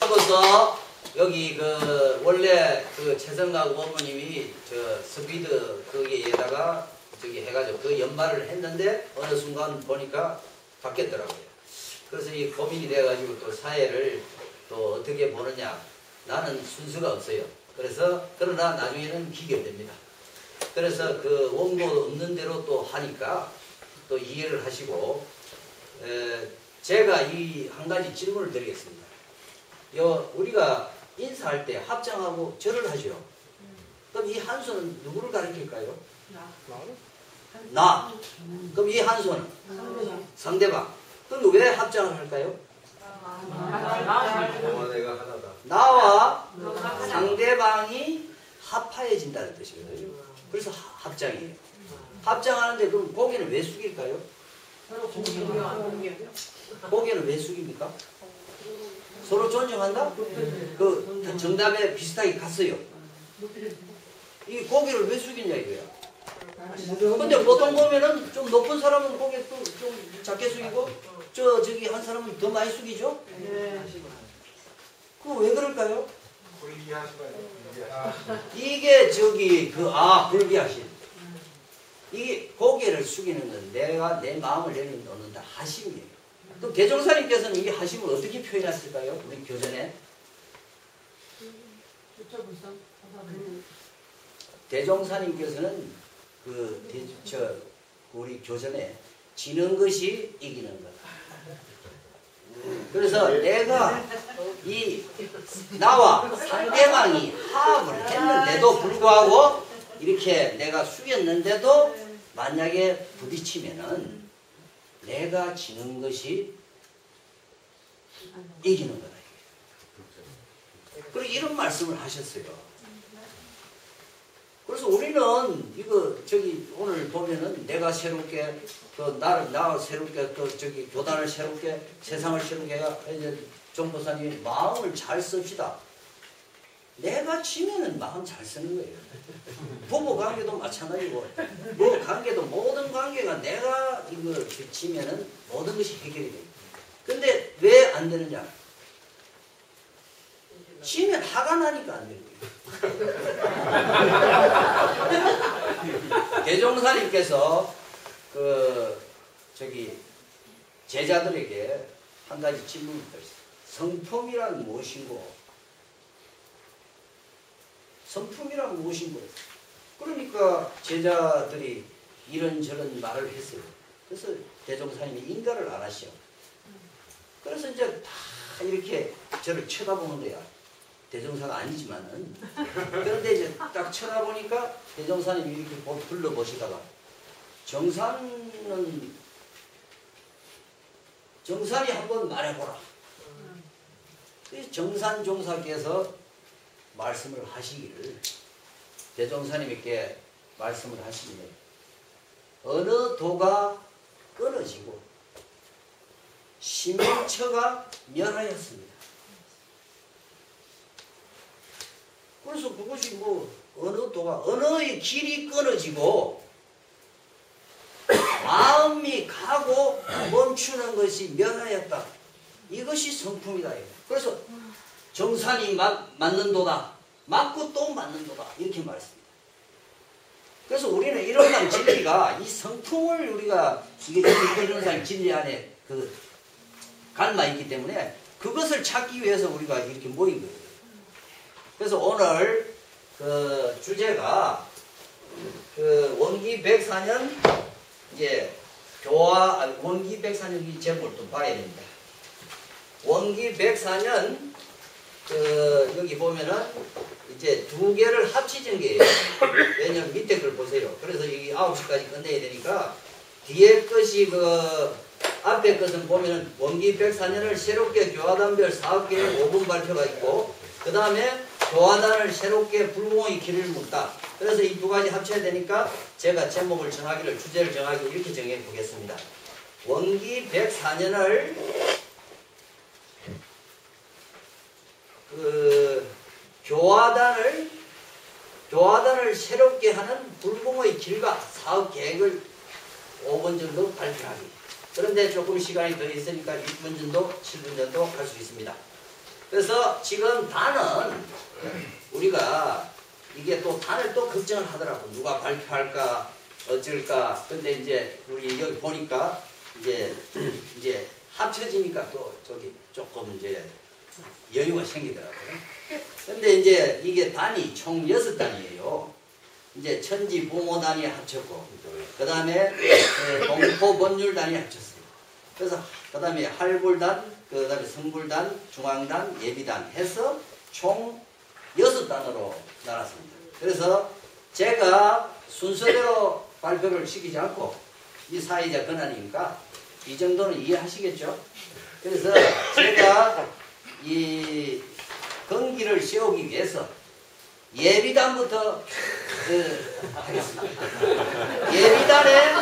하고서 여기 그 원래 그 최성각 어머님이 저 스피드 거기에다가 저기 해가지고 그 연말을 했는데 어느 순간 보니까 바뀌었더라고요. 그래서 이 고민이 돼가지고 또 사회를 또 어떻게 보느냐. 나는 순서가 없어요. 그래서 그러나 나중에는 기결됩니다. 그래서 그 원고 없는 대로 또 하니까 또 이해를 하시고 제가 이 한 가지 질문을 드리겠습니다. 우리가 인사할 때 합장하고 절을 하죠. 그럼 이 한 손은 누구를 가리킬까요? 나. 그럼 이 한 손은? 상대방. 그럼 왜 합장을 할까요? 나와 상대방이 합하여진다는 뜻이거든요. 그래서 합장이에요. 합장하는데 그럼 고개는 왜 숙일까요? 고개는 왜 숙입니까? 서로 존중한다? 그 정답에 비슷하게 갔어요. 이 고개를 왜 숙이냐 이거야. 근데 보통 보면은 좀 높은 사람은 고개 또 좀 작게 숙이고 저기 한 사람은 더 많이 숙이죠? 그거 왜 그럴까요? 이게 저기 불비하신. 이게 고개를 숙이는 건 내가 내 마음을 내려놓는다 하심이에요. 그럼 대종사님께서는 이 하심을 어떻게 표현했을까요? 우리 교전에 대종사님께서는 우리 교전에 지는 것이 이기는 것. 그래서 내가 나와 상대방이 화합을 했는데도 불구하고 이렇게 내가 숙였는데도 만약에 부딪히면은 내가 지는 것이 이기는 거다. 그리고 이런 말씀을 하셨어요. 그래서 우리는 오늘 보면은 내가 새롭게 나 새롭게 교단을 새롭게 세상을 새롭게 해가 이제 정보사님이 마음을 잘 씁시다. 내가 지면은 마음 잘 쓰는 거예요. 부부 관계도 마찬가지고 뭐 관계도 모든 관계가 내가 지면은 모든 것이 해결이 돼요. 근데 왜 안 되느냐? 지면 화가 나니까 안 되는 거예요. 대종사님께서 제자들에게 한 가지 질문을 드렸어요. 성품이란 무엇인고? 성품이란 무엇인고? 그러니까 제자들이 이런저런 말을 했어요. 그래서 대종사님이 인가를 안 하시오. 그래서 이제 다 이렇게 저를 쳐다보는 거야. 대종사가 아니지만은. 그런데 이제 딱 쳐다보니까 대종사님이 이렇게 불러보시다가 정산이 한번 말해보라. 정산종사께서 말씀을 하시기를 대종사님께 말씀을 하시기를 어느 도가 끊어지고 심명처가 멸하였습니다. 그래서 그것이 어느 도가 언어의 길이 끊어지고 마음이 가고 멈추는 것이 멸하였다. 이것이 성품이다. 그래서 정산이 맞는 도다. 맞고 또 맞는 도다. 이렇게 말했습니다. 그래서 우리는 이런 진리가 이 성품을 우리가 이런 사람 진리 안에 갈마 있기 때문에 그것을 찾기 위해서 우리가 이렇게 모인 거예요. 그래서 오늘 주제가 원기 104년 원기 104년 이 제목을 좀 봐야 됩니다. 원기 104년 여기 보면은 이제 두 개를 합치는 게예요. 왜냐면 밑에 걸 보세요. 그래서 여기 9시까지 끝내야 되니까 뒤에 것이 앞에 것은 보면은 원기 104년을 새롭게 교화단별 사업계획 5분 발표가 있고 그 다음에 교화단을 새롭게 불공의 길을 묻다. 그래서 이 두 가지 합쳐야 되니까 제가 제목을 정하기를 주제를 정하기를 이렇게 정해 보겠습니다. 원기 104년을 교화단을 새롭게 하는 불공의 길과 사업 계획을 5분 정도 발표하기. 그런데 조금 시간이 더 있으니까 6분 정도, 7분 정도 할 수 있습니다. 그래서 지금 단은 우리가 이게 또 단을 또 걱정을 하더라고. 누가 발표할까 어쩔까. 근데 이제 우리 여기 보니까 이제 합쳐지니까 또 저기 조금 이제 여유가 생기더라고요. 근데 이제 이게 단이 총 6단이에요. 이제 천지 부모단이 합쳤고, 그 다음에 동포번율단이 합쳤어요. 그래서 그 다음에 할불단, 그 다음에 성불단, 중앙단, 예비단 해서 총 6단으로 나눴습니다. 그래서 제가 순서대로 발표를 시키지 않고 이 사회자 권한이니까 이 정도는 이해하시겠죠? 그래서 제가 이 경기를 세우기 위해서 예비단부터 하겠습니다. 예비단에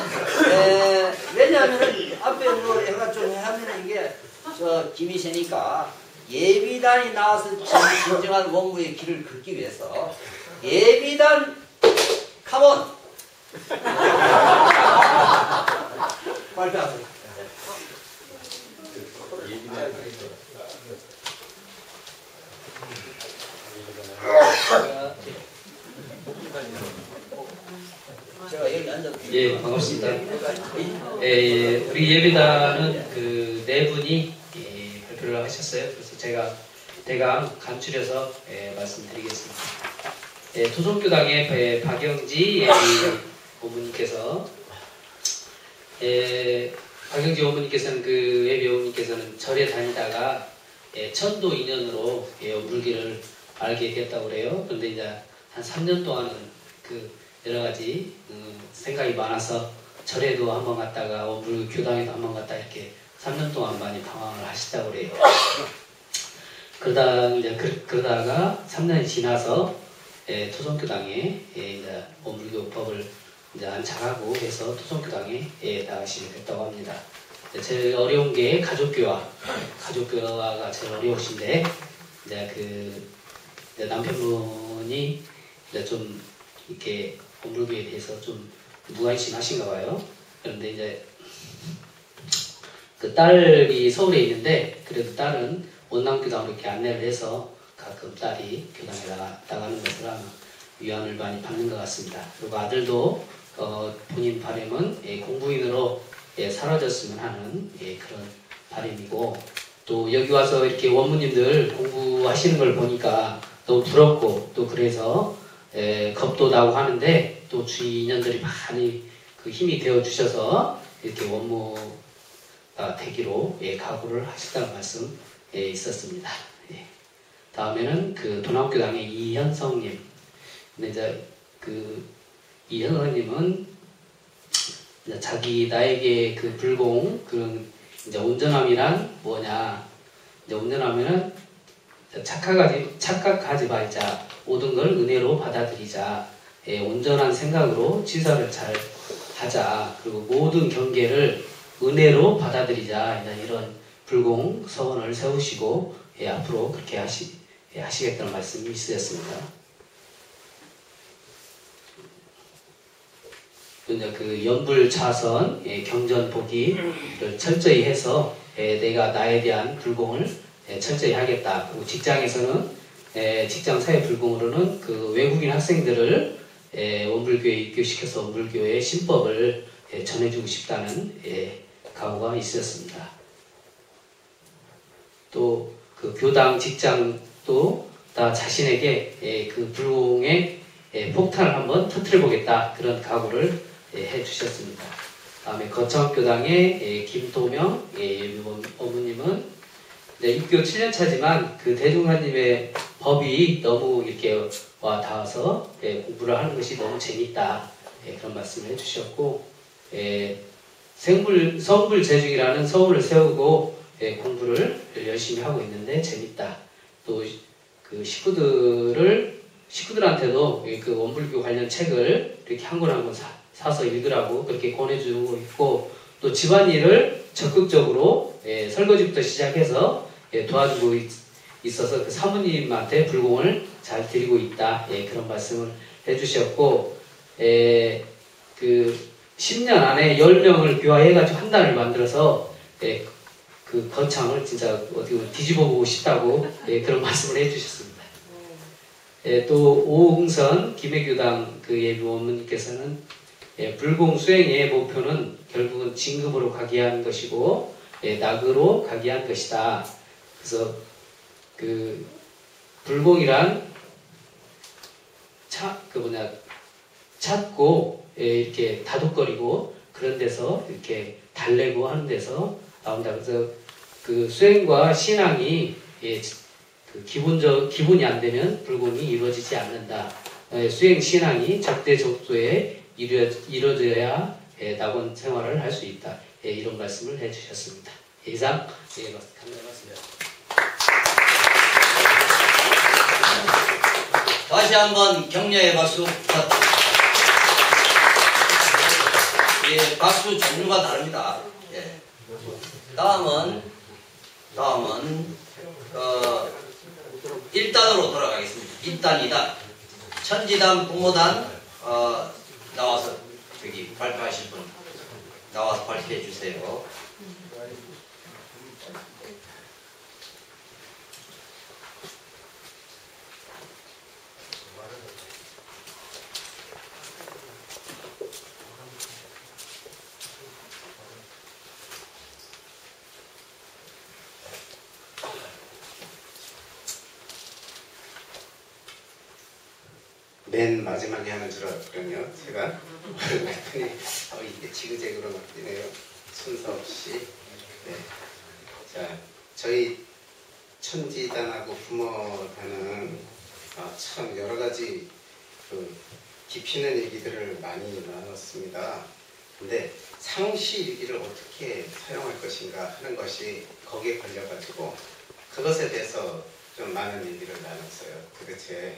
왜냐하면 앞에 뭐 해가 좀 하면 이게 저 김이세니까 예비단이 나와서 진정한 원무의 길을 걷기 위해서 예비단 카몬 발표하세요. 제가 여기 앉아도 예, 반갑습니다. 우리 예비단은 그 네 분이 발표를 하셨어요. 그래서 제가 대강 간추려서 말씀드리겠습니다. 토종교당의 박영지 예비 어머니께서 박영지 어머니께서는 그 예비 어머니께서는 절에 다니다가 천도 인연으로 물기를 알게 됐다고 그래요. 그런데 이제 한 3년 동안은 그 여러 가지 생각이 많아서 절에도 한번 갔다가 원불교 교당에도 한번 갔다 이렇게 3년 동안 많이 방황을 하시다고 그래요. 그러다가 3년이 지나서 토종교당에 이제 원불교법을 이제 안착하고 해서 토종교당에 나가시게 됐다고 합니다. 제일 어려운 게 가족교화가 제일 어려우신데 이제 남편분이 이제 좀 이렇게 원불교에 대해서 좀 무관심하신가 봐요. 그런데 이제 그 딸이 서울에 있는데 그래도 딸은 원남교당으로 이렇게 안내를 해서 가끔 딸이 교당에 나가는 것을 하면 위안을 많이 받는 것 같습니다. 그리고 아들도 본인 바람은 공부인으로 사라졌으면 하는 그런 바람이고, 또 여기 와서 이렇게 원무님들 공부하시는 걸 보니까 너무 부럽고, 또 그래서 겁도 나고 하는데 또 주위 인연들이 많이 그 힘이 되어 주셔서 이렇게 원무가 되기로 각오를 하셨다는 말씀 있었습니다. 다음에는 그 도남교당의 이현성님. 근데 이제 그 이현성님은 나에게 그 불공, 그런 이제 온전함이란 뭐냐. 이제 온전하면은 착각하지 말자. 모든 걸 은혜로 받아들이자. 온전한 생각으로 지사를 잘 하자. 그리고 모든 경계를 은혜로 받아들이자. 이런 불공 서원을 세우시고 앞으로 그렇게 하시겠다는 말씀이 있으셨습니다. 이제 그 연불차선 경전 보기를 철저히 해서 내가 나에 대한 불공을 철저히 하겠다. 그리고 직장에서는 직장 사회 불공으로는 그 외국인 학생들을 원불교에 입교시켜서 원불교의 신법을 전해주고 싶다는 각오가 있었습니다. 또 그 교당 직장도 다 자신에게 그 불공의 폭탄을 한번 터뜨려 보겠다, 그런 각오를 해주셨습니다. 다음에 거창교당의 김도명 어머님은 입교 7년 차지만 그 대중하나님의 법이 너무 이렇게 와 닿아서 공부를 하는 것이 너무 재밌다, 그런 말씀을 해주셨고, 성불재중이라는 서울을 세우고 공부를 열심히 하고 있는데 재밌다. 또 그 식구들한테도 그 원불교 관련 책을 이렇게 한 권 한 권 사서 읽으라고 그렇게 권해주고 있고, 또 집안일을 적극적으로 설거지부터 시작해서 도와주고 있어서 그 사모님한테 불공을 잘 드리고 있다, 그런 말씀을 해주셨고, 그 10년 안에 10명을 교화해가지고 한 단을 만들어서 그 그 거창을 진짜 어떻게 보면 뒤집어 보고 싶다고 예, 그런 말씀을 해주셨습니다. 예, 또 오흥선 김해교당 그 예비원님께서는 예, 불공 수행의 목표는 결국은 진급으로 가게 하는 것이고 예, 낙으로 가게 하는 것이다. 그래서 그 불공이란 찾고 예, 이렇게 다독거리고 그런 데서 이렇게 달래고 하는 데서 나온다. 그래서 그 수행과 신앙이 예, 그 기본이 안 되면 불공이 이루어지지 않는다. 예, 수행 신앙이 적대적소에 이루어져야 예, 낙원 생활을 할 수 있다. 예, 이런 말씀을 해주셨습니다. 이상 예, 감사합니다. 다시 한번 격려의 박수 부탁드립니다. 예, 박수 종류가 다릅니다. 예. 다음은 1단으로 돌아가겠습니다. 1단, 2단. 천지단, 부모단 나와서 저기 발표하실 분 나와서 발표해 주세요. 맨 마지막에 하는 줄 알았거든요. 제가 그랬더니 이게 지그재그로 막 뛰네요. 순서 없이. 네. 자, 저희 천지단하고 부모단은 참 여러 가지 그 깊이 있는 얘기들을 많이 나눴습니다. 근데 상시일기를 어떻게 사용할 것인가 하는 것이 거기에 걸려가지고 그것에 대해서 좀 많은 얘기를 나눴어요. 도대체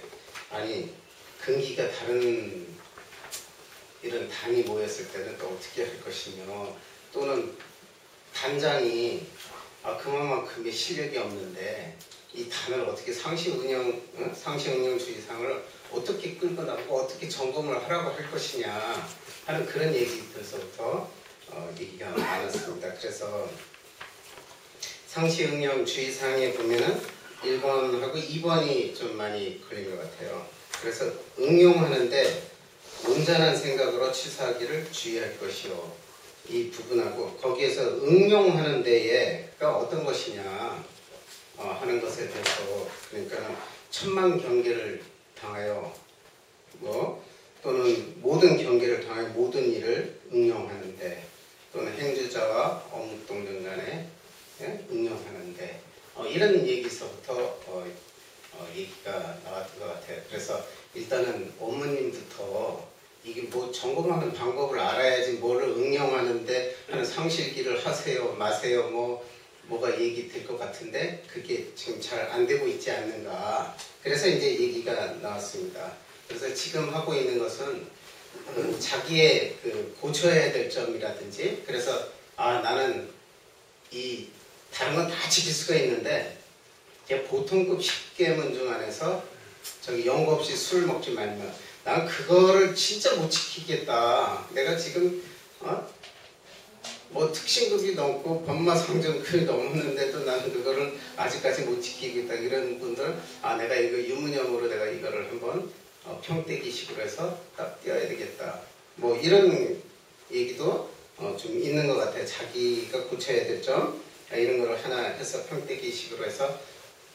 아니 근기가 다른 이런 단이 모였을 때는 또 어떻게 할 것이며 또는 단장이 그만큼의 실력이 없는데 이 단을 어떻게 상시응용주의상을 어떻게 끌고 나가고 어떻게 점검을 하라고 할 것이냐 하는 그런 얘기들서부터 얘기가 많았습니다. 그래서 상시응용주의상에 보면은 1번하고 2번이 좀 많이 걸린 것 같아요. 그래서 응용하는데 온전한 생각으로 취사하기를 주의할 것이요. 이 부분하고 거기에서 응용하는 데에가 어떤 것이냐 하는 것에 대해서 그러니까 천만 경계를 당하여 또는 모든 경계를 당하여 모든 일을 응용하는데 또는 행주자와 어묵동정 간에 응용하는데 이런 얘기서부터 얘기가 나왔던 것 같아요. 그래서 일단은 원무님부터 이게 뭐 점검하는 방법을 알아야지 뭐를 응용하는데 하는 상실기를 하세요 마세요 뭐가 얘기될 것 같은데 그게 지금 잘 안 되고 있지 않는가. 그래서 이제 얘기가 나왔습니다. 그래서 지금 하고 있는 것은 자기의 고쳐야 될 점이라든지 그래서 나는 이 다른 건 다 지킬 수가 있는데 보통급 10개 문중 안에서 저기 연고 없이 술 먹지 말면 난 그거를 진짜 못 지키겠다. 내가 지금 뭐 특신급이 넘고 법마상정급이 넘었는데도 나는 그거를 아직까지 못 지키겠다. 이런 분들 내가 이거 유무념으로 내가 이거를 한번 평대기식으로 해서 딱 띄어야 되겠다. 뭐 이런 얘기도 좀 있는 것 같아요. 자기가 고쳐야 될 점 이런 거를 하나 해서 평대기식으로 해서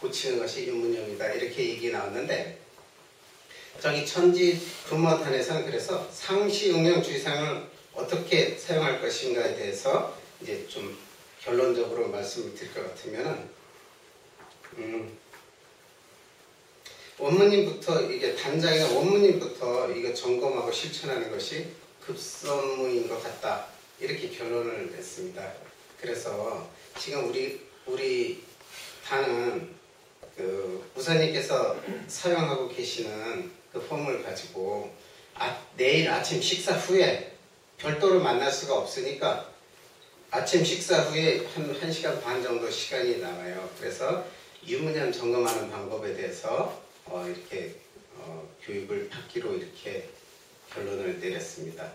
고치는 것이 유무념이다. 이렇게 얘기 나왔는데 저기 천지 부모단에서는 그래서 상시응용주의상을 어떻게 사용할 것인가에 대해서 이제 좀 결론적으로 말씀을 드릴 것 같으면은 원무님부터 이게 단장의 원무님부터 이거 점검하고 실천하는 것이 급선무인 것 같다. 이렇게 결론을 냈습니다. 그래서 지금 우리 단은 우사님께서 사용하고 계시는 그 폼을 가지고 내일 아침 식사 후에 별도로 만날 수가 없으니까 아침 식사 후에 한 1시간 반 정도 시간이 남아요. 그래서 유무념 점검하는 방법에 대해서 이렇게 교육을 받기로 이렇게 결론을 내렸습니다.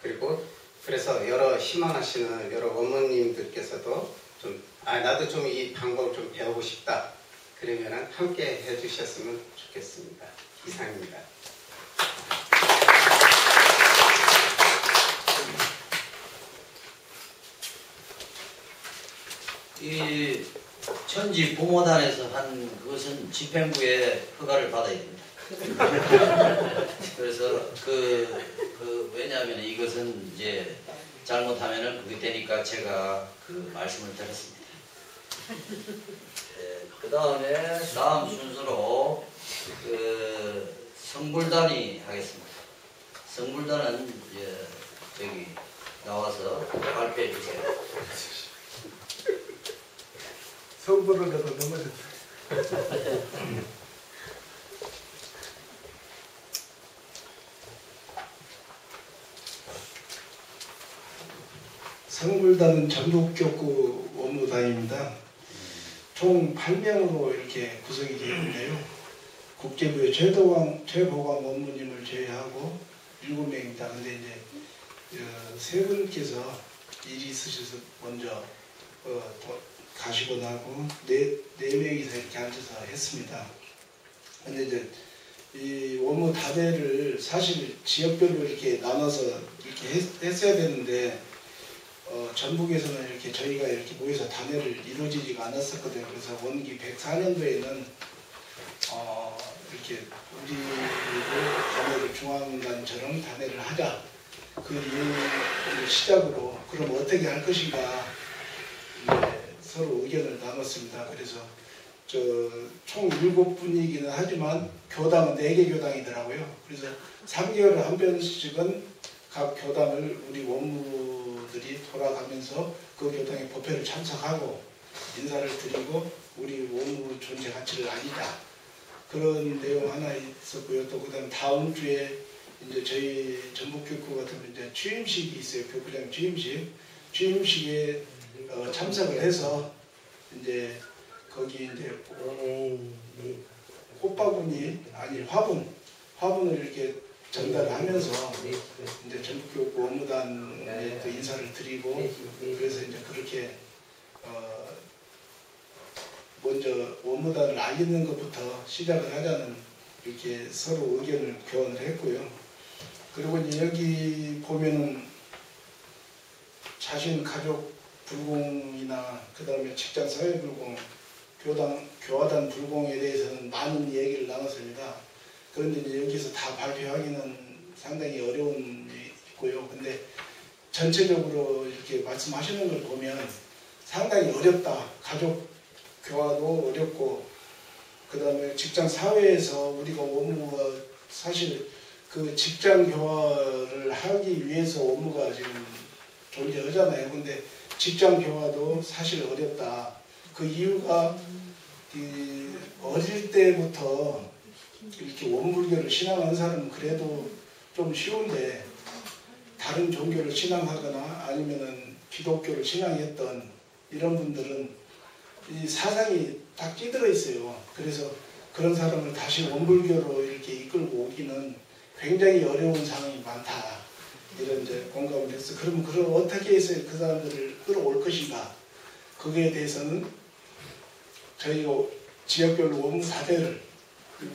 그리고 그래서 여러 희망하시는 여러 원무님들께서도 나도 좀 이 방법을 좀 배우고 싶다. 그러면은 함께 해주셨으면 좋겠습니다. 이상입니다. 이 천지 부모단에서 한 그것은 집행부의 허가를 받아야 됩니다. 그래서 왜냐하면 이것은 이제 잘못하면은 그게 되니까 제가 그 말씀을 드렸습니다. 그 다음에 다음 순서로 성불단이 하겠습니다. 성불단은 이제 저기 나와서 발표해 주세요. 성불을 해도 넘어졌어요. 성불단은 전북교구 원무단입니다. 총 8명으로 이렇게 구성이 되어 있는데요. 국제부의 최보광 원무님을 제외하고 7명입니다. 근데 이제 세 분께서 일이 있으셔서 먼저 가시고 나고 네 명이서 이렇게 앉아서 했습니다. 근데 이제 이 원무 다대를 사실 지역별로 이렇게 나눠서 이렇게 했어야 되는데 전북에서는 이렇게 저희가 이렇게 모여서 단회를 이루어지지가 않았었거든요. 그래서 원기 104년도에는 이렇게 우리도 단회를 중앙단처럼 단회를 하자. 그 이유를 시작으로 그럼 어떻게 할 것인가 이제 서로 의견을 나눴습니다. 그래서 총 7분이기는 하지만 교당은 4개 교당이더라고요. 그래서 3개월에 한 번씩은 각 교당을 우리 원무들이 돌아가면서 그 교당의 법회를 참석하고 인사를 드리고 우리 원무 존재 가치를 알리자. 그런 내용 하나 있었고요. 또 그다음 다음 주에 이제 저희 전북교구 같은 이제 취임식이 있어요. 교구장 취임식에 참석을 해서 이제 거기 이제 꽃바구니 아니 화분을 이렇게 전달하면서 이제 전북교구 원무단에 또 인사를 드리고 그래서 이제 그렇게 먼저 원무단을 알리는 것부터 시작을 하자는 이렇게 서로 의견을 교환을 했고요. 그리고 이제 여기 보면은 자신 가족 불공이나 그 다음에 직장 사회 불공, 교화단 불공에 대해서는 많은 얘기를 나눴습니다. 그런데 이제 여기서 다 발표하기는 상당히 어려운 게 있고요. 근데 전체적으로 이렇게 말씀하시는 걸 보면 상당히 어렵다. 가족 교화도 어렵고 그 다음에 직장 사회에서 우리가 원무가 사실 그 직장 교화를 하기 위해서 원무가 지금 존재하잖아요. 근데 직장 교화도 사실 어렵다. 그 이유가 어릴 때부터 이렇게 원불교를 신앙하는 사람은 그래도 좀 쉬운데 다른 종교를 신앙하거나 아니면은 기독교를 신앙했던 이런 분들은 이 사상이 딱 찌들어 있어요. 그래서 그런 사람을 다시 원불교로 이렇게 이끌고 오기는 굉장히 어려운 상황이 많다. 이런 이제 공감을 했어. 그럼 어떻게 해서 그 사람들을 끌어올 것인가? 거기에 대해서는 저희가 지역별로 원무 다대를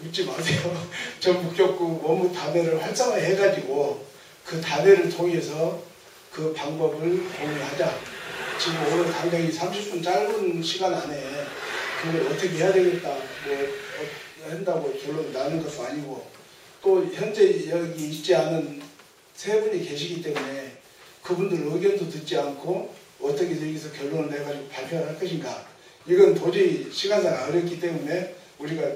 묻지 마세요. 전북교구 원무 다대를 활성화해가지고 그 다대를 통해서 그 방법을 공유하자. 지금 오늘 당장이 30분 짧은 시간 안에 그걸 어떻게 해야 되겠다. 한다고 결론 나는 것도 아니고 또 현재 여기 있지 않은 세 분이 계시기 때문에 그분들 의견도 듣지 않고 어떻게 여기서 결론을 내가지고 발표를 할 것인가. 이건 도저히 시간상 어렵기 때문에 우리가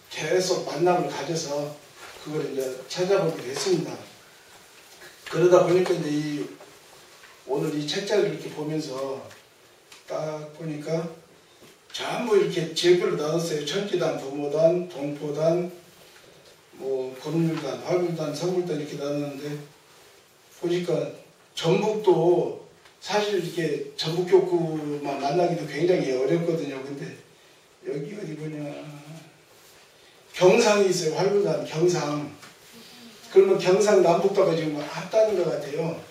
계속 만남을 가져서 그걸 이제 찾아보기로 했습니다. 그러다 보니까 이제 오늘 이 책자를 이렇게 보면서 딱 보니까 전부 이렇게 지역별로 나눴어요. 천지단, 부모단, 동포단, 검률단, 화굴단, 성불단 이렇게 나눴는데 보니까 전북도 사실 이렇게 전북교구만 만나기도 굉장히 어렵거든요. 근데 여기 어디 보냐 경상이 있어요. 화굴단, 경상. 그러면 경상 남북도가 지금 합단인 것 같아요.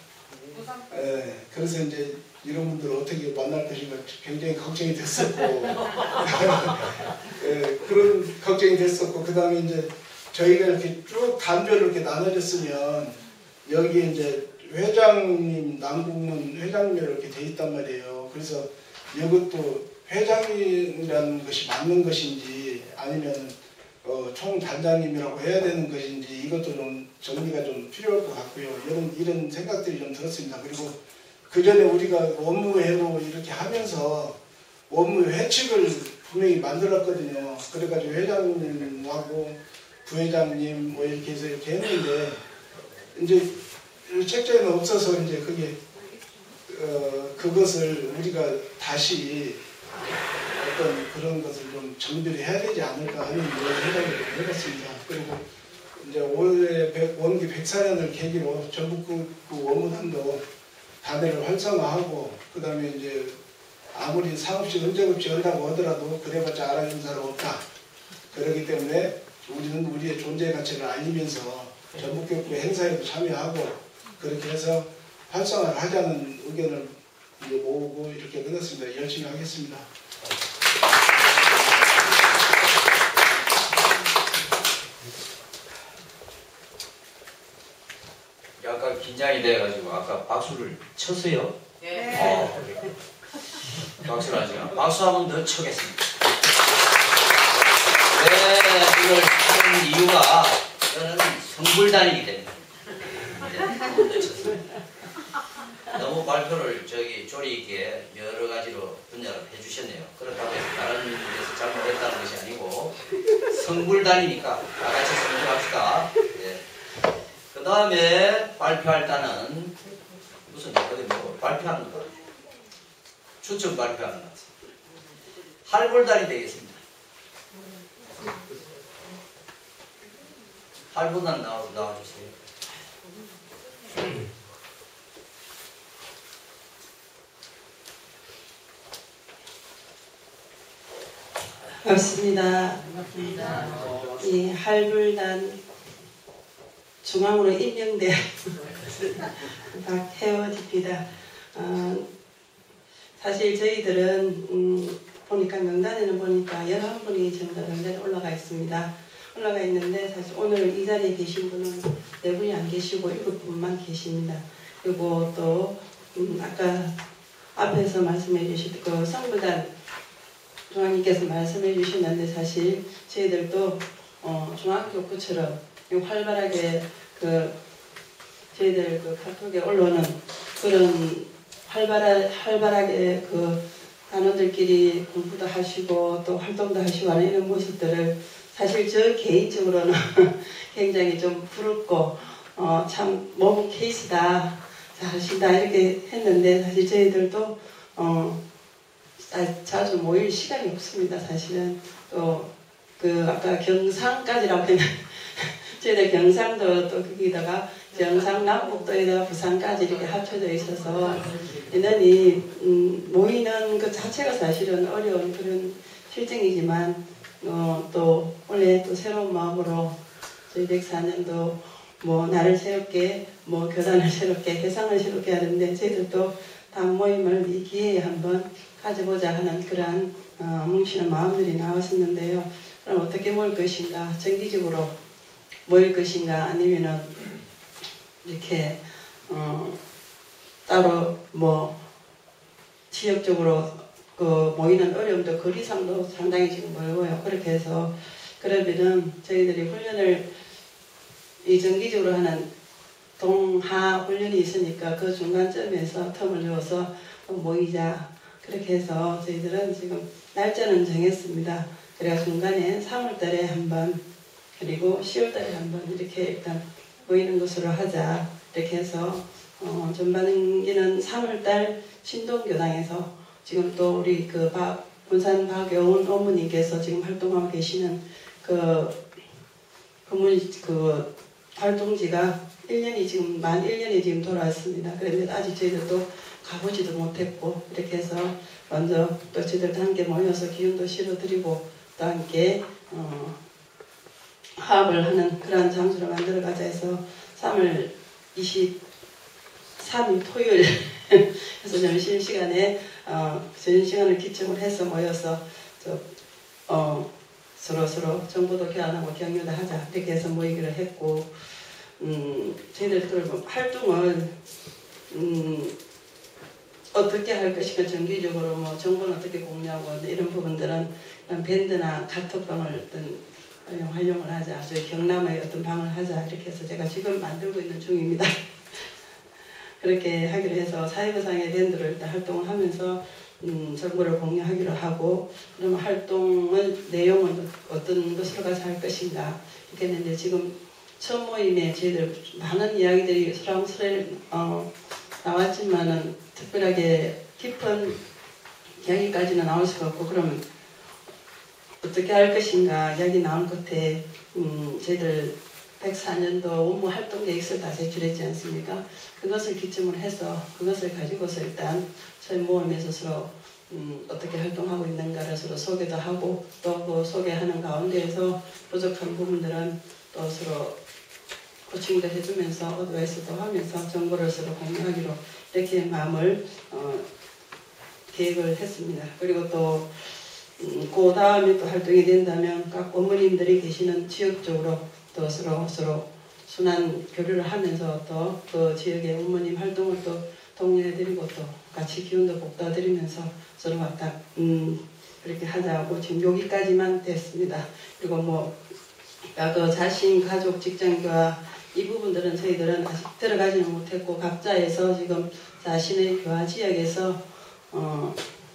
예, 그래서 이제 이런 분들을 어떻게 만날 것인가 굉장히 걱정이 됐었고 예, 그런 걱정이 됐었고 그 다음에 이제 저희가 이렇게 쭉 단별로 이렇게 나눠졌으면 여기에 이제 회장님 남궁문 회장님으로 이렇게 돼 있단 말이에요. 그래서 이것도 회장이라는 것이 맞는 것인지 아니면 총단장님이라고 해야 되는 것인지 이것도 좀 정리가 좀 필요할 것 같고요. 이런 생각들이 좀 들었습니다. 그리고 그 전에 우리가 업무회로 이렇게 하면서 업무 회칙을 분명히 만들었거든요. 그래가지고 회장님하고 부회장님 뭐 이렇게 해서 이렇게 했는데 이제 책자에는 없어서 이제 그게 그것을 우리가 다시 어떤 그런 것을 좀 정비를 해야 되지 않을까 하는 이런 생각을 좀 해봤습니다. 그리고 이제 올해 원기 104년을 계기로 전북구 원무단도 단회를 활성화하고 그 다음에 이제 아무리 사업시 흔적없이 한다고 하더라도 그래봤자 알아주는 사람 없다. 그렇기 때문에 우리는 우리의 존재 가치를 알리면서 전북교구 행사에도 참여하고 그렇게 해서 활성화를 하자는 의견을 이제 모으고 이렇게 끝났습니다. 열심히 하겠습니다. 약간 긴장이 돼가지고 아까 박수를 쳤어요. 네. 박수를 하지만 박수 한번 더 치겠습니다. 네, 이걸 하는 이유가 저는 성불단이기 때문에 한번 더 쳤습니다. 너무 발표를 조리 있게 여러 가지로 분야를 해주셨네요. 그렇다고 해서 다른 데서 잘못했다는 것이 아니고 성불단이니까 다 같이 성불합시다. 네. 그 다음에 발표할 때는 무슨 뭐 발표하는 거 추천 발표하는 거 할불단이 되겠습니다. 할불단 나와주세요. 반갑습니다. 이 할불단 중앙으로 임명된 박혜원입니다. 사실 저희들은 보니까 명단에는 보니까 11분이 전부 다 명단에 올라가 있습니다. 올라가 있는데 사실 오늘 이 자리에 계신 분은 4분이 안 계시고 7분만 계십니다. 그리고 또 아까 앞에서 말씀해 주신 그 성불단 중앙님께서 말씀해 주셨는데 사실 저희들도 중앙교구처럼 활발하게 저희들 카톡에 올라오는 그런 활발하게 단원들끼리 공부도 하시고 또 활동도 하시고 하는 이런 모습들을 사실 저 개인적으로는 굉장히 좀 부럽고 참 몸 케이스다 잘하신다 이렇게 했는데 사실 저희들도 자주 모일 시간이 없습니다. 사실은 또 아까 경상까지라고 했는데 저희들 경상도 또 거기다가 경상남북도에다가 부산까지 이렇게 합쳐져 있어서 인원이 모이는 그 자체가 사실은 어려운 그런 실정이지만 또 원래 또 새로운 마음으로 저희 104년도 뭐 나를 새롭게 뭐 교단을 새롭게 세상을 새롭게 하는데 저희들도 단 모임을 이 기회에 한번 가져보자 하는 그러한 뭉치는 마음들이 나왔었는데요. 그럼 어떻게 모일 것인가? 정기적으로 모일 것인가? 아니면은 이렇게 따로 뭐 지역적으로 모이는 어려움도 거리상도 상당히 지금 멀고요. 그렇게 해서 그러면은 저희들이 훈련을 이 정기적으로 하는 동하 훈련이 있으니까 그 중간점에서 텀을 넣어서 모이자. 그렇게 해서 저희들은 지금 날짜는 정했습니다. 그래서 중간에 3월달에 한번 그리고 10월달에 한번 이렇게 일단 모이는 것으로 하자. 이렇게 해서 전반기는 3월달 신동교당에서 지금 또 우리 군산 박여운 어머니께서 지금 활동하고 계시는 활동지가 1년이 지금 만 1년이 지금 돌아왔습니다. 그런데 아직 저희들도 가보지도 못했고 이렇게 해서 먼저 또 저희들도 함께 모여서 기운도 실어드리고 또 함께 화합을 하는 그러한 장소를 만들어가자 해서 3월 23일 토요일 그래서 점심시간에 점심시간을 기점을 해서 모여서 서로 정보도 교환하고 격려도 하자 이렇게 해서 모이기로 했고 저희들 활동을 어떻게 할 것인가 정기적으로 뭐 정보는 어떻게 공유하고 이런 부분들은 밴드나 카톡방을 어떤 활용을 하자 저희 경남의 어떤 방을 하자 이렇게 해서 제가 지금 만들고 있는 중입니다. 그렇게 하기로 해서 사회부상의 밴드를 일단 활동을 하면서 정보를 공유하기로 하고 그러면 활동의 내용은 어떤 것으로 가서 할 것인가 이렇게 했는데 지금 첫 모임에 저희들 많은 이야기들이 서랑스레 나왔지만은 특별하게 깊은 이야기까지는 나올 수가 없고 그러면 어떻게 할 것인가 이야기 나온 끝에 저희들 104년도 업무 활동 계획서를 다 제출했지 않습니까? 그것을 기점으로 해서 그것을 가지고서 일단 저희 모임에서 서로 어떻게 활동하고 있는가를 서로 소개도 하고 또 그 소개하는 가운데에서 부족한 부분들은 또 서로 코칭도 해주면서 어드바이스도 하면서 정보를 서로 공유하기로 이렇게 마음을 계획을 했습니다. 그리고 또 그 다음에 또 활동이 된다면 각 어머님들이 계시는 지역 쪽으로 또 서로 순환 교류를 하면서 또 그 지역의 어머님 활동을 또 독려해드리고 또 같이 기운도 북돋드리면서 서로 왔다 그렇게 하자고 지금 여기까지만 됐습니다. 그리고 뭐 그 자신, 가족, 직장교화 이 부분들은 저희들은 아직 들어가지는 못했고 각자에서 지금 자신의 교화 지역에서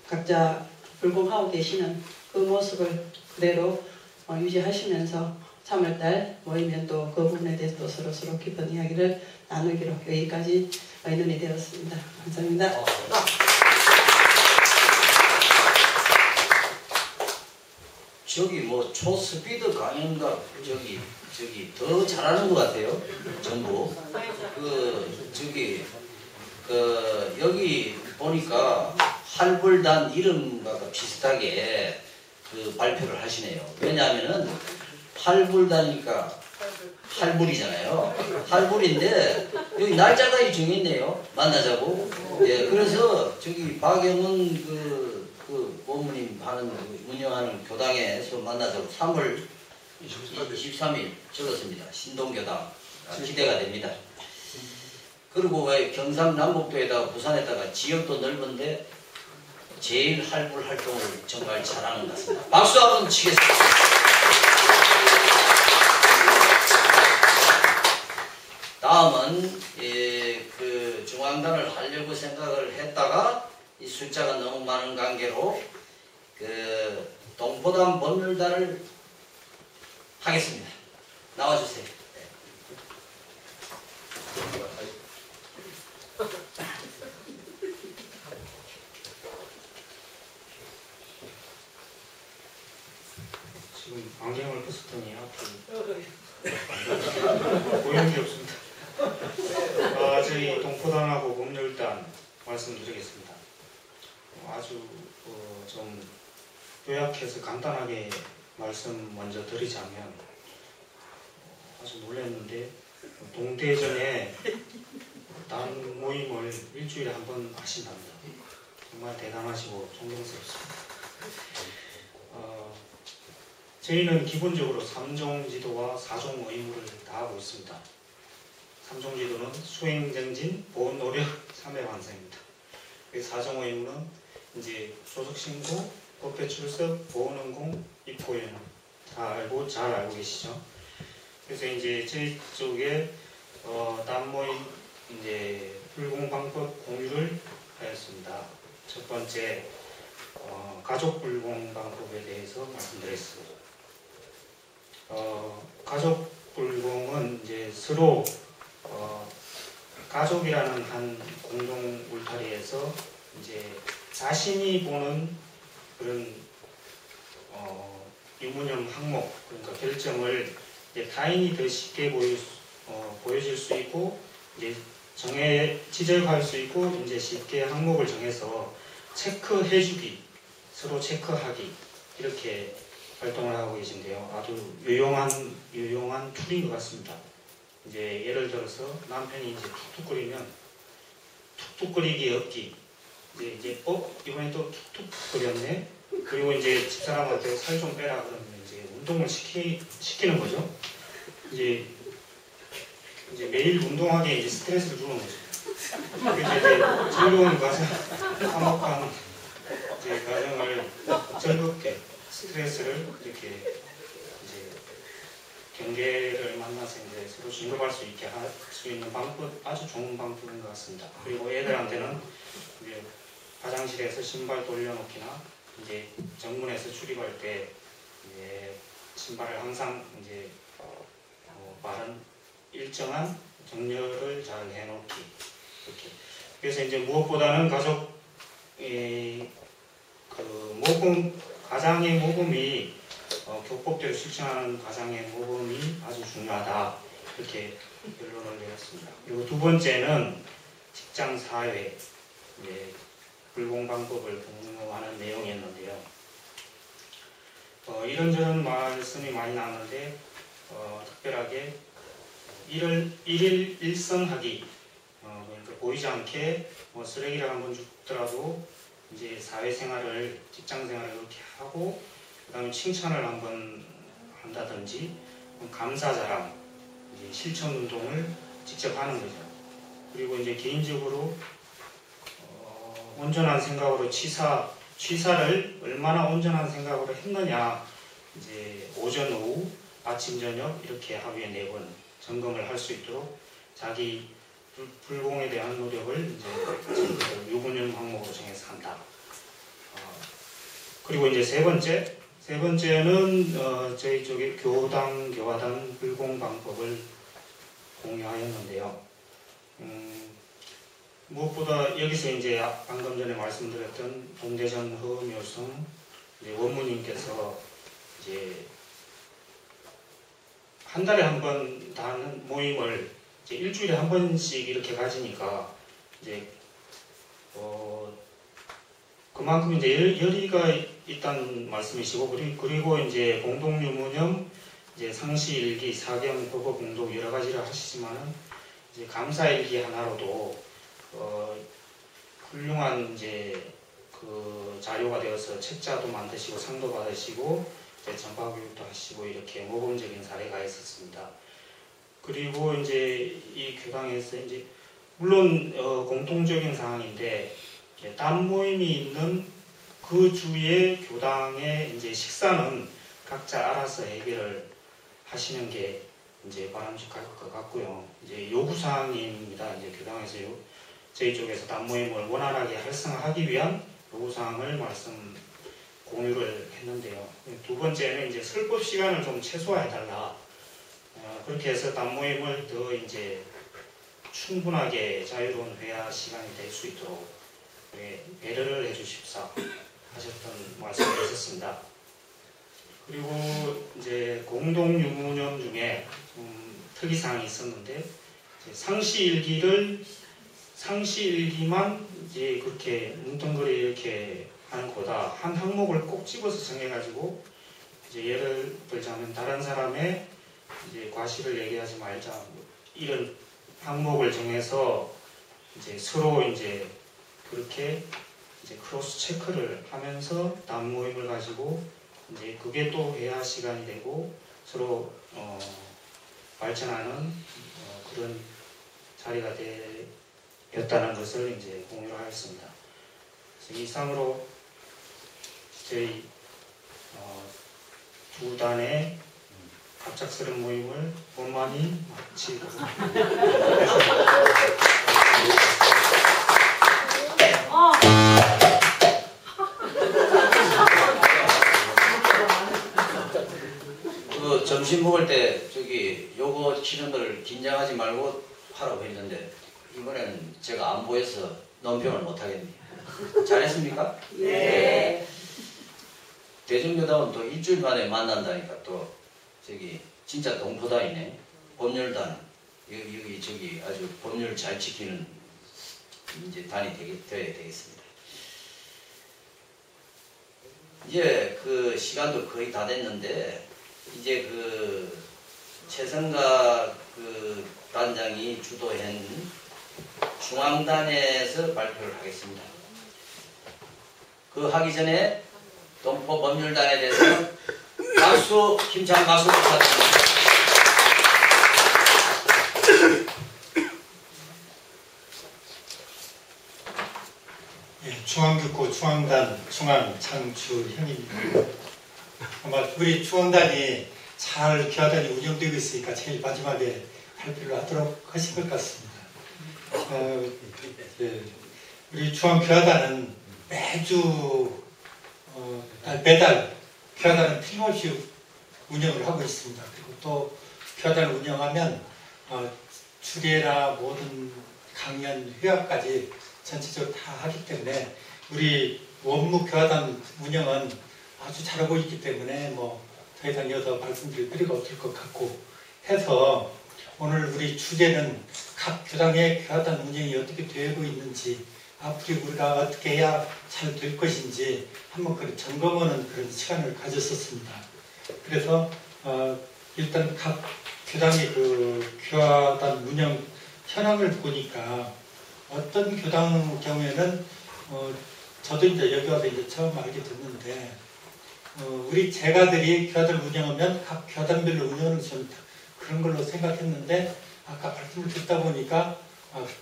각자 불공하고 계시는 그 모습을 그대로 유지하시면서 3월달 모이면 또 그 부분에 대해서 또 서로 깊은 이야기를 나누기로 여기까지 의논이 되었습니다. 감사합니다. 저기 뭐 초스피드 강연가 저기 더 잘하는 것 같아요. 전부 여기 보니까 할불단 이름과 비슷하게 그 발표를 하시네요. 왜냐하면은 할불다니까 할불이잖아요. 할불인데 여기 날짜가 정했네요. 만나자고. 예, 그래서 저기 박영은 그 원무님 하는 운영하는 교당에서 만나자고 3월 23일 적었습니다. 신동교당 기대가 됩니다. 그리고 왜 경상남북도에다가 부산에다가 지역도 넓은데 제일 할불 활동을 정말 잘하는 것 같습니다. 박수 한번 치겠습니다. 다음은 그 중앙단을 하려고 생각을 했다가 이 숫자가 너무 많은 관계로 그 동포단 법률단을 하겠습니다. 나와주세요. 지금 안경을 벗었더니 앞으로 보이는 게 없습니다. 저희 동포단하고 법률단 말씀드리겠습니다. 아주 좀 요약해서 간단하게 말씀 먼저 드리자면 아주 놀랐는데 동대전에 단 모임을 일주일에 한 번 하신답니다. 정말 대단하시고 존경스럽습니다. 저희는 기본적으로 3종 지도와 4종 의무를 다하고 있습니다. 3종 지도는 수행정진, 보온 노력, 3회 완성입니다. 4종 의무는 이제 조속 신고, 법회 출석, 보온 응공, 입고연 잘 알고 계시죠? 그래서 이제 저희 쪽에 단모임 이제 불공방법 공유를 하였습니다. 첫 번째 가족 불공방법에 대해서 말씀드리겠습니다. 가족 불공은 이제 서로 가족이라는 한 공동 울타리에서 이제 자신이 보는 그런 유무념 항목 그러니까 결정을 이제 타인이 더 쉽게 보여줄 수 있고 이제 지적할 수 있고 이제 쉽게 항목을 정해서 체크해주기 서로 체크하기 이렇게 활동을 하고 계신데요. 아주 유용한 툴인 것 같습니다. 이제 예를 들어서 남편이 이제 툭툭 거리면 툭툭거리기 없기. 이제 이번에 또 툭툭 거렸네. 그리고 이제 집사람한테 살 좀 빼라 그러면 이제 운동을 시키는 거죠. 이제 매일 운동하게 이제 스트레스를 주는 거죠. 그래서 이제 즐거운 가정, 화목한 이제 가정을 즐겁게 스트레스를 이렇게 이제 경계를 만나서 이제 서로 진급할 수 있게 할 수 있는 방법, 아주 좋은 방법인 것 같습니다. 그리고 애들한테는 이제 화장실에서 신발 돌려놓기나 이제 정문에서 출입할 때 이제 신발을 항상 이제 바른 일정한 정렬을 잘 해놓기. 이렇게. 그래서 이제 무엇보다는 가장의 모범이 교법대로 실천하는 가장의 모범이 아주 중요하다. 이렇게 결론을 내렸습니다. 그리고 두 번째는 직장 사회 불공방법을 공유하는 내용이었는데요. 이런저런 말씀이 많이 나왔는데 특별하게 일일 일성하기, 그러니까 보이지 않게 쓰레기를 한번 줍더라도 이제 사회생활을, 직장생활을 이렇게 하고 그 다음에 칭찬을 한번 한다든지 감사자랑 이제 실천운동을 직접 하는 거죠. 그리고 이제 개인적으로 온전한 생각으로 취사를 얼마나 온전한 생각으로 했느냐, 이제 오전, 오후, 아침, 저녁 이렇게 하루에 4번 점검을 할 수 있도록 자기 불공에 대한 노력을 이제 유분연 항목으로 정해서 한다. 그리고 이제 세 번째는 저희 쪽에 교화당 불공 방법을 공유하였는데요. 무엇보다 여기서 이제 방금 전에 말씀드렸던 동대전 허묘성 원무님께서 이제 한 달에 한 번 다 하는 모임을 이제 일주일에 한 번씩 이렇게 가지니까 이제 그만큼 이제 열의가 있다는 말씀이시고, 그리고 이제 공동유무념, 이제 상시일기, 사경, 법어 공동 여러 가지를 하시지만은 이제 감사일기 하나로도 훌륭한 이제 그 자료가 되어서 책자도 만드시고 상도 받으시고 이제 전파 교육도 하시고 이렇게 모범적인 사례가 있었습니다. 그리고 이제 이 교당에서 이제 물론 공통적인 상황인데 단 모임이 있는 그 주의 교당의 이제 식사는 각자 알아서 해결을 하시는 게 이제 바람직할 것 같고요. 이제 요구사항입니다. 이제 교당에서 저희 쪽에서 단 모임을 원활하게 활성화하기 위한 요구사항을 공유를 했는데요. 두 번째는 이제 설법 시간을 좀 최소화해달라. 그렇게 해서 단 모임을 더 이제 충분하게 자유로운 회화 시간이 될 수 있도록 배려를 해주십사 하셨던 말씀이 있었습니다. 그리고 이제 공동유무념 중에 특이사항이 있었는데 상시일기만 이제 그렇게 뭉뚱그려 이렇게 하는 거다. 한 항목을 꼭 집어서 정해가지고 이제 예를 들자면 다른 사람의 이제 과실을 얘기하지 말자. 이런 항목을 정해서 이제 서로 이제 그렇게 이제 크로스 체크를 하면서 단 모임을 가지고 이제 그게 또 회화 시간이 되고 서로 발전하는 그런 자리가 되었다는 것을 이제 공유를 하였습니다. 그래서 이상으로 저희 두 단의 갑작스런 모임을 원만히 마치고 그 점심 먹을 때 저기 요거 치는 걸 긴장하지 말고 하라고 했는데 이번에는 제가 안 보여서 논평을 못 하겠네요. 잘했습니까? 네. 대중교당은 또 일주일 만에 만난다니까 또 저기 진짜 동포단이네. 법률단 여기 저기 아주 법률 잘 지키는 이제 단이 되어야 되겠습니다. 이제 그 시간도 거의 다 됐는데 이제 그 최성각 그 단장이 주도한 중앙단에서 발표를 하겠습니다. 그 하기 전에 동포 법률단에 대해서 박수, 힘찬 박수 부탁드립니다. 예, 중앙교구 중앙단 중앙창출형입니다. 아마 우리 중앙단이 잘 교화단이 운영되고 있으니까 제일 마지막에 발표를 하도록 하신 것 같습니다. 예, 우리 중앙교화단은 매주 매달 교화단은 틀림없이 운영을 하고 있습니다. 그리고 또 교화단을 운영하면 주례나 모든 강연, 회화까지 전체적으로 다 하기 때문에 우리 원무 교화단 운영은 아주 잘하고 있기 때문에 뭐 더 이상 여더 말씀드릴 필요가 없을 것 같고 해서 오늘 우리 주제는 각 교당의 교화단 운영이 어떻게 되고 있는지 앞으로 우리가 어떻게 해야 잘 될 것인지 한번 그런 점검하는 그런 시간을 가졌었습니다. 그래서 일단 각 교당의 그 교화단 운영 현황을 보니까 어떤 교당 경우에는 저도 이제 여기 와서 이제 처음 알게 됐는데 우리 제가들이 교화단을 운영하면 각 교단별로 운영하는 좀 그런 걸로 생각했는데 아까 말씀을 듣다 보니까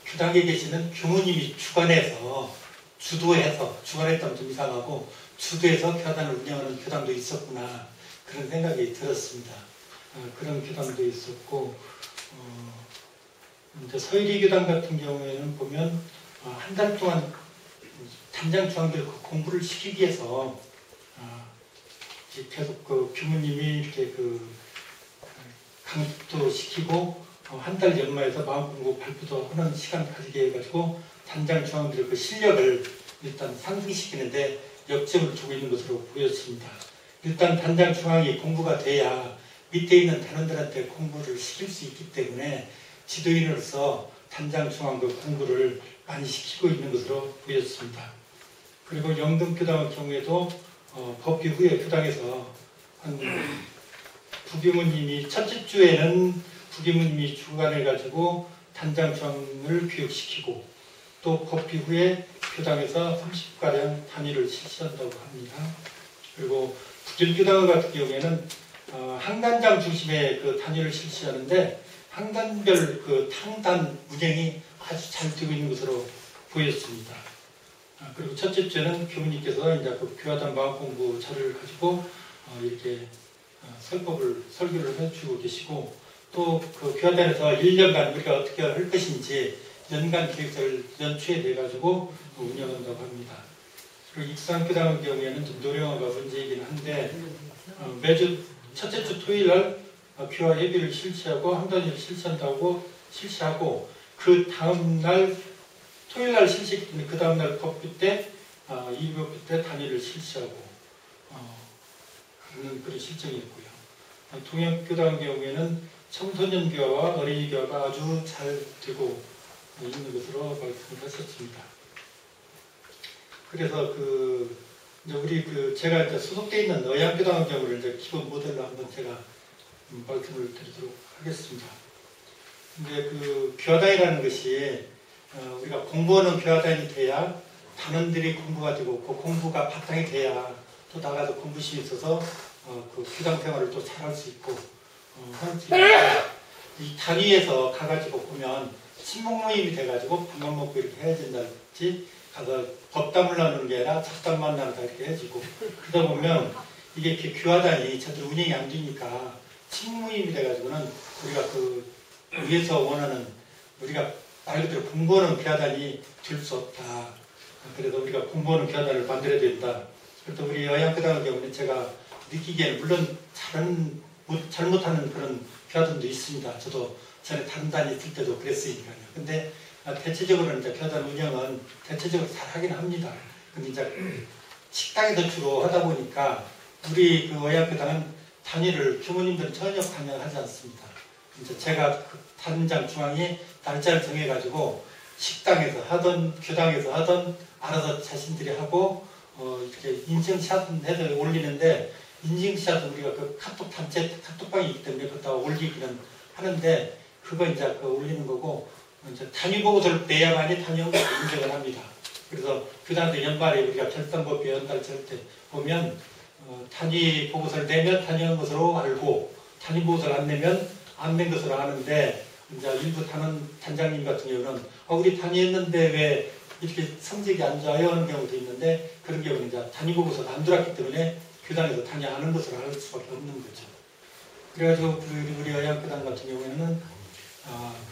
교당에 계시는 교무님이 주관해서 주관했다면 좀 이상하고 주도해서 교단을 운영하는 교당도 있었구나 그런 생각이 들었습니다. 그런 교당도 있었고 이제 서유리 교당 같은 경우에는 보면 한 달 동안 단장 중앙교육 공부를 시키기 위해서 계속 그 교무님이 이렇게 그 강습도 시키고 한 달 연마해서 마음공부 발표도 하는 시간 가지게 해가지고 단장 중앙교육 그 실력을 일단 상승시키는데 역점을 두고 있는 것으로 보였습니다. 일단 단장 중앙이 공부가 돼야 밑에 있는 단원들한테 공부를 시킬 수 있기 때문에 지도인으로서 단장 중앙교 공부를 많이 시키고 있는 것으로 보였습니다. 그리고 영등교당의 경우에도 법기 후에 교당에서 한 부교무님이 첫째 주에는 부교무님이 주관해가지고 단장 중앙을 교육시키고 또 법기 후에 교당에서 30가량 단위를 실시한다고 합니다. 그리고 부전교당 같은 경우에는 항단장 중심의 그 단위를 실시하는데 항단별 그 탕단 운영이 아주 잘 되고 있는 것으로 보였습니다. 그리고 첫째 주에는 교무님께서 이제 그 교화단 마음공부 자료를 가지고 이렇게 설교를 해주고 계시고 또 그 교화단에서 1년간 우리가 어떻게 할 것인지 연간 계획서를 연초에 내가지고 운영한다고 합니다. 그리고 익산교당의 경우에는 좀 노령화가 문제이긴 한데 매주 첫째 주 토요일 날 교화 예비를 실시하고 한단위를 실시하고 그 다음 날 토요일 날 실시했기 때문에 그 다음 날 법규 때 2법규 때 단위를 실시하고 그런 실정이었고요. 동양교당 경우에는 청소년 교화와 어린이 교화가 아주 잘 되고 있는 것으로 말씀을 하셨습니다. 그래서 우리 제가 이제 소속되어 있는 의향교당의 경우를 이제 기본 모델로 한번 제가 말씀을 드리도록 하겠습니다. 근데 그 교화단이라는 것이 우리가 공부하는 교화단이 돼야 단원들이 공부가 되고 그 공부가 바탕이 돼야 또 나가서 공부심이 있어서 그 교당 생활을 또 잘할 수 있고 할 수 있는데 이 단위에서 가가지고 보면 친목 모임이 돼가지고 밥만 먹고 이렇게 해야 된다든지 가서 법담을 나누는 게 아니라 잡담만 나누다 이렇게 해지고 그러다 보면 이게 이렇게 교화단이 제대로 운영이 안 되니까 친목 모임이 돼가지고는 우리가 그 위에서 원하는 우리가 말 그대로 공부하는 교화단이 될 수 없다. 그래서 우리가 공부하는 교화단을 만들어야 된다. 그래서 우리 의향교당의 경우는 제가 느끼기에는 물론 잘못하는 그런 교화단도 있습니다. 저도 전에 다른 단이 있을 때도 그랬으니까요. 근데 대체적으로는 이제 교화단 운영은 대체적으로 잘 하긴 합니다. 근데 이제 식당에서 주로 하다 보니까 우리 그 의향교당은 단위를 교무님들은 전혀 관여하지 않습니다. 이제 제가 그 단장 중앙이 날짜를 정해가지고 식당에서 하던 교당에서 하던 알아서 자신들이 하고 이렇게 인증샷은 해서 올리는데 인증샷은 우리가 그 카톡 단체 카톡방이 있기 때문에 그것다 올리기는 하는데 그거 이제 올리는 거고 이제 단위 보고서를 내야만이 단위 헌금을 인정을 합니다. 그래서 교단도 연말에 우리가 결산법에 연달 때 보면 단위 보고서를 내면 단위 헌 것으로 알고 단위 보고서를 안 내면 안 낸 것으로 아는데 이제 일부 단장님 같은 경우는 우리 단위했는데 왜 이렇게 성적이 안 좋아요 하는 경우도 있는데 그런 경우는 이제 단위 보고서가 안 들어왔기 때문에 교단에서 단위 안 한 것으로 알 수밖에 없는 거죠. 그래가지고 우리 의학교단 같은 경우에는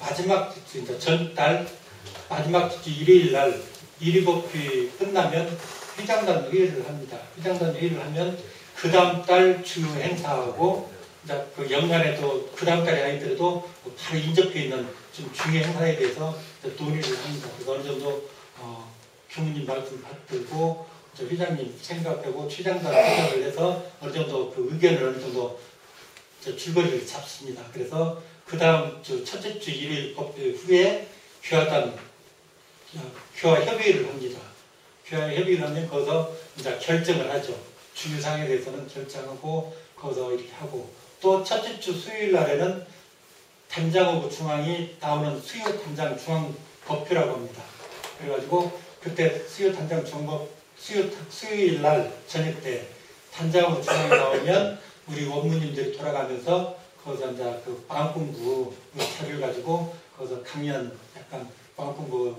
마지막 주, 이제 전달 마지막 주 일요일 날 일위법회 끝나면 회장단 회의를 합니다. 회장단 회의를 하면 그 다음 달 주요 행사하고 이제 그 연간에도 그 다음 달에 아니더라도 바로 인접해 있는 좀 중요 행사에 대해서 논의를 합니다. 그래서 어느 정도 교무님 말씀 받들고 회장님 생각하고 취장단 생각을 해서 어느 정도 그 의견을 어느 정도 줄거리를 잡습니다. 그래서 그 다음 주 첫째 주 일요일 법회 후에 교화 협의를 합니다. 교화 협의를 하면 거기서 이제 결정을 하죠. 주요사항에 대해서는 결정하고 거기서 이렇게 하고 또 첫째 주 수요일 날에는 단장하고 중앙이 나오는 수요 단장 중앙 법표라고 합니다. 그래가지고 그때 수요 단장 중앙법 수요일 날 저녁 때 단장하고 중앙이 나오면 우리 원무님들이 돌아가면서 거기서 이제 그 마음공부 자료를 가지고 거기서 강연 약간 마음공부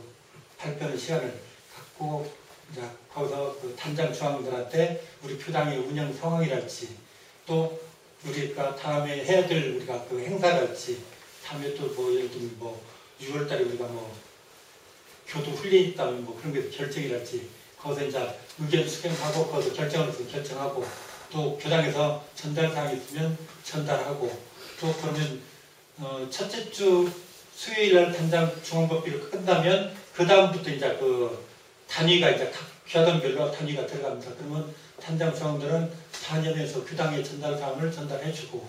발표하는 시간을 갖고 이제 거기서 그 단장 중앙들한테 우리 교당의 운영 상황이랄지 또 우리가 다음에 해야 될 우리가 그 행사랄지 다음에 또 뭐 예를 들면 뭐 6월달에 우리가 뭐 교도 훈련이 있다면 뭐 그런 게 결정이랄지 거기서 이제 의견 수렴하고 거기서 결정을 해서 결정하고 또 교당에서 전달사항이 있으면 전달하고 또 그러면 첫째 주 수요일날 단장 중앙법비를 끝나면 그 다음부터 이제 그 단위가 이제 각 교단별로 단위가 들어갑니다. 그러면 단장 중앙들은 단위에서 교당의 전달사항을 전달해주고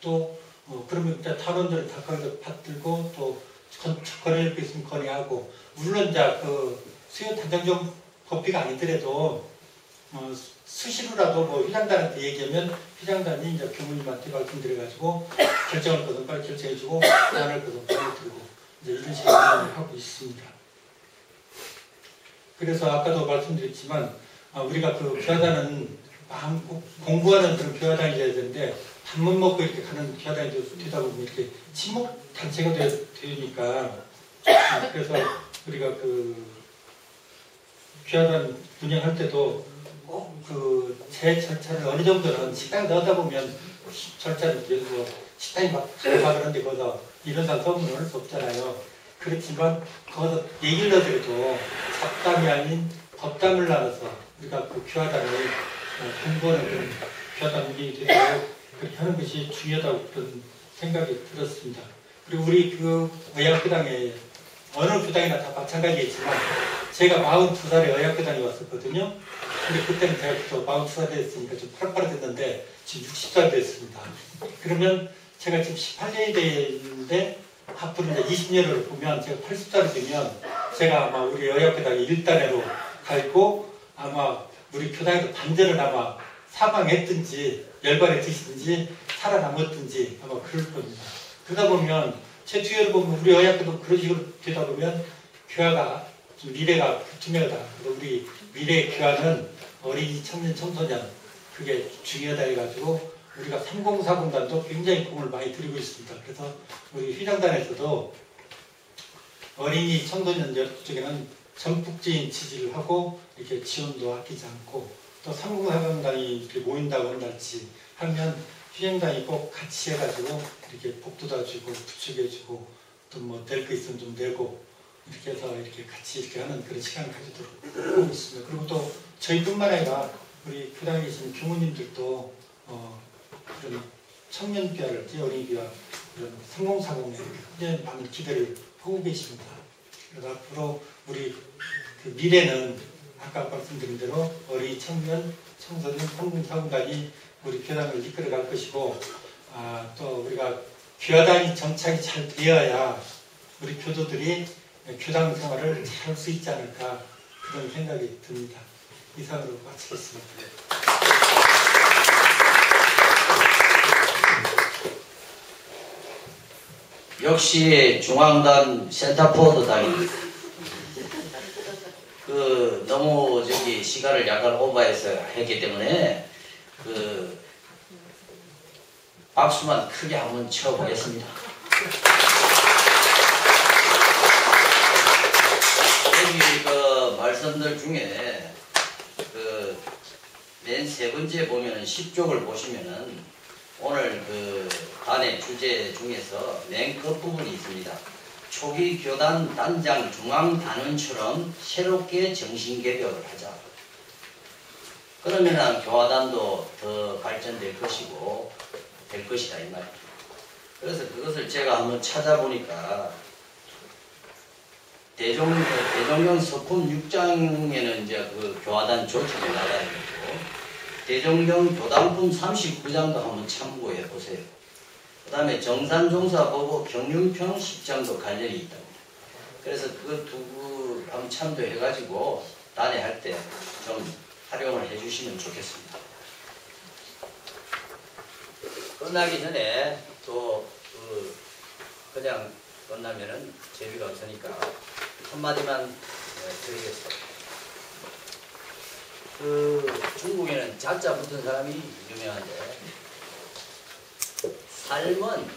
또 그러면 이제 단원들은 다 거기서 받들고 또 건의할 게 있으면 건의하고 물론 이제 그 수요 단장 중앙법비가 아니더라도 수시로라도 뭐 회장단한테 얘기하면 회장단이 이제 교무님한테 말씀드려가지고 결정할 것은 빨리 결정해주고 안 할 것은 보내드리고 이제 이런 식으로 하고 있습니다. 그래서 아까도 말씀드렸지만 우리가 그 교화단은 공부하는 그런 교화단이 돼야 되는데 밥만 먹고 이렇게 가는 교화단이 되다 보면 이렇게 친목 단체가 되니까 그래서 우리가 그 교화단 운영할 때도 제 절차를 어느 정도는 식당에 넣다 보면 절차를 뭐 식당이 막 그런데 거기서 이런 상 소문을 할 수 없잖아요. 그렇지만 거기서 얘기를 넣어드려도 잡담이 아닌 법담을 나눠서 우리가 그 교화단을 공부하는 그런 교화단 운영이 되도록 그렇게 하는 것이 중요하다고 그런 생각이 들었습니다. 그리고 우리 그 의학교당에 어느 교당이나 다 마찬가지겠지만 제가 42살에 의학교당에 왔었거든요. 근데 그때는 제가 또 42살 됐으니까 좀 파릇파릇했는데 지금 60살 됐습니다. 그러면 제가 지금 18년이 됐는데 앞으로 이제 20년을 보면 제가 80살이 되면 제가 아마 우리 의학교당에 1단회로 가 있고 아마 우리 교당에도 반전을 아마 사망했든지 열반에 드시든지 살아남았든지 아마 그럴 겁니다. 그러다 보면 제 뒤를 보면 우리 의학교도 그런 식으로 되다 보면 교화가 좀 미래가 투명하다. 그래서 우리 미래의 교화는 어린이, 청년, 청소년 그게 중요하다 해가지고 우리가 3040단도 굉장히 공을 많이 들이고 있습니다. 그래서 우리 휘장단에서도 어린이, 청소년 쪽에는 전폭적인 지지를 하고 이렇게 지원도 아끼지 않고 또 3040단이 이렇게 모인다고 한달지 하면 휘장단이 꼭 같이 해가지고 이렇게 복도다 주고 부축해주고 또 뭐 낼 거 있으면 좀 내고 이렇게 해서 이렇게 같이 이렇게 하는 그런 시간을 가지도록 하고 있습니다. 그리고 또 저희뿐만 아니라 우리 교당에 계신 교무님들도 그런 청년 교화를 어린이 교화 그런 3040에 굉장히 많은 기대를 하고 계십니다. 그래서 앞으로 우리 그 미래는 아까 말씀드린 대로 어린이, 청년, 청소년, 3040단이 우리 교당을 이끌어갈 것이고 또 우리가 교단이 정착이 잘 되어야 우리 교도들이 교당 생활을 잘 할 수 있지 않을까 그런 생각이 듭니다. 이상으로 마치겠습니다. 역시 중앙단 센터포워드 당입니다. 너무 시간을 약간 오버해서 했기 때문에 박수만 크게 한번 쳐보겠습니다. 여기 말씀들 중에 맨 세 번째 보면은 10쪽을 보시면은 오늘 단의 주제 중에서 맨 끝부분이 있습니다. 초기 교단 단장 중앙 단원처럼 새롭게 정신개혁을 하자. 그러면 교화단도 더 발전될 것이고 될 것이다 이 말이죠. 그래서 그것을 제가 한번 찾아보니까 대종경 서품 6장에는 이제 교화단 조직이 나가 있고 대종경 교단품 39장도 한번 참고해 보세요. 그 다음에 정산종사보고 경륜평 10장도 관련이 있답니다. 그래서 그 두 한번 참조해가지고 단회할 때 좀 활용을 해주시면 좋겠습니다. 끝나기 전에 또 그냥 끝나면은 재미가 없으니까 한마디만 드리겠습니다. 중국에는 자자 붙은 사람이 유명한데 삶은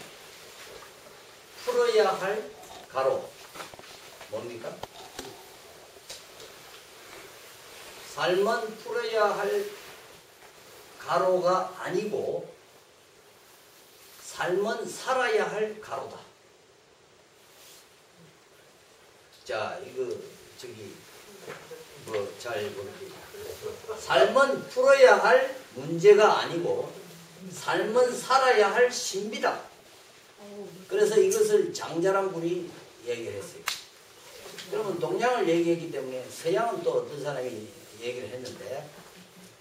풀어야 할 가로 뭡니까? 삶은 풀어야 할 가로가 아니고 삶은 살아야 할 가로다. 자, 이거 잘 모르겠다. 삶은 풀어야 할 문제가 아니고 삶은 살아야 할 신비다. 그래서 이것을 장자란 분이 얘기를 했어요. 그러면 동양을 얘기했기 때문에 서양은 또 어떤 사람이 얘기를 했는데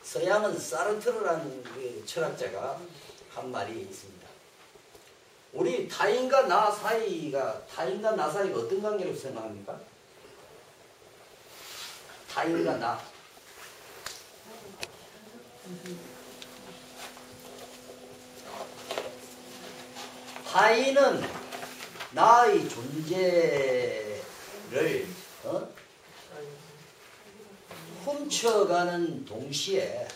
서양은 사르트르라는 그 철학자가 한 말이 있습니다. 우리 타인과 나 사이가 어떤 관계로 생각합니까? 타인과 나. 타인은 나의 존재를 훔쳐가는 동시에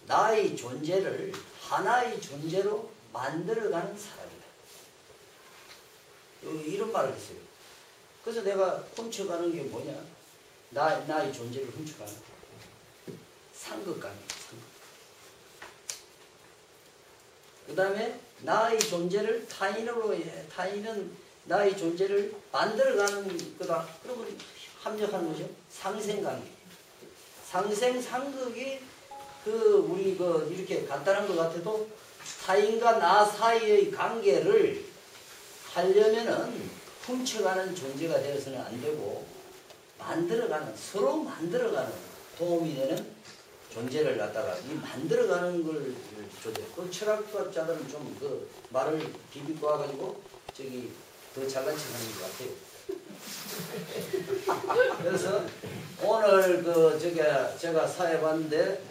나의 존재를 하나의 존재로 만들어가는 사람이다. 이런 말을 했어요. 그래서 내가 훔쳐가는 게 뭐냐? 나의 존재를 훔쳐가는 상극감이에요. 그 다음에 나의 존재를 타인은 나의 존재를 만들어가는 거다. 그러면 합력하는 거죠. 상생관계. 상생상극이 우리 이렇게 간단한 것 같아도 타인과 나 사이의 관계를 하려면은 훔쳐가는 존재가 되어서는 안 되고 서로 만들어가는 도움이 되는 존재를 갖다가 이 만들어가는 걸 줘야 그 철학자들은 좀 말을 비비고 와가지고 더 잘난 척하는 것 같아요. 그래서 오늘 제가 사회 봤는데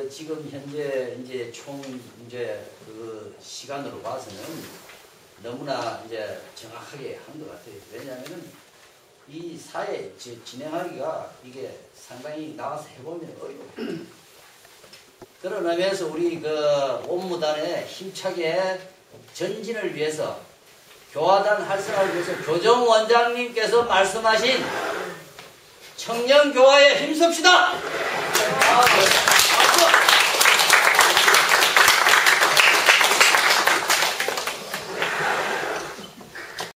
지금 현재 이제 시간으로 봐서는 너무나 이제 정확하게 한 것 같아요. 왜냐하면은 이 사회 진행하기가 이게 상당히 나가서 해보면 어려워요. 그러면서 우리 원무단에 힘차게 전진을 위해서 교화단 활성화를 위해서 교정 원장님께서 말씀하신 청년교화에 힘씁시다!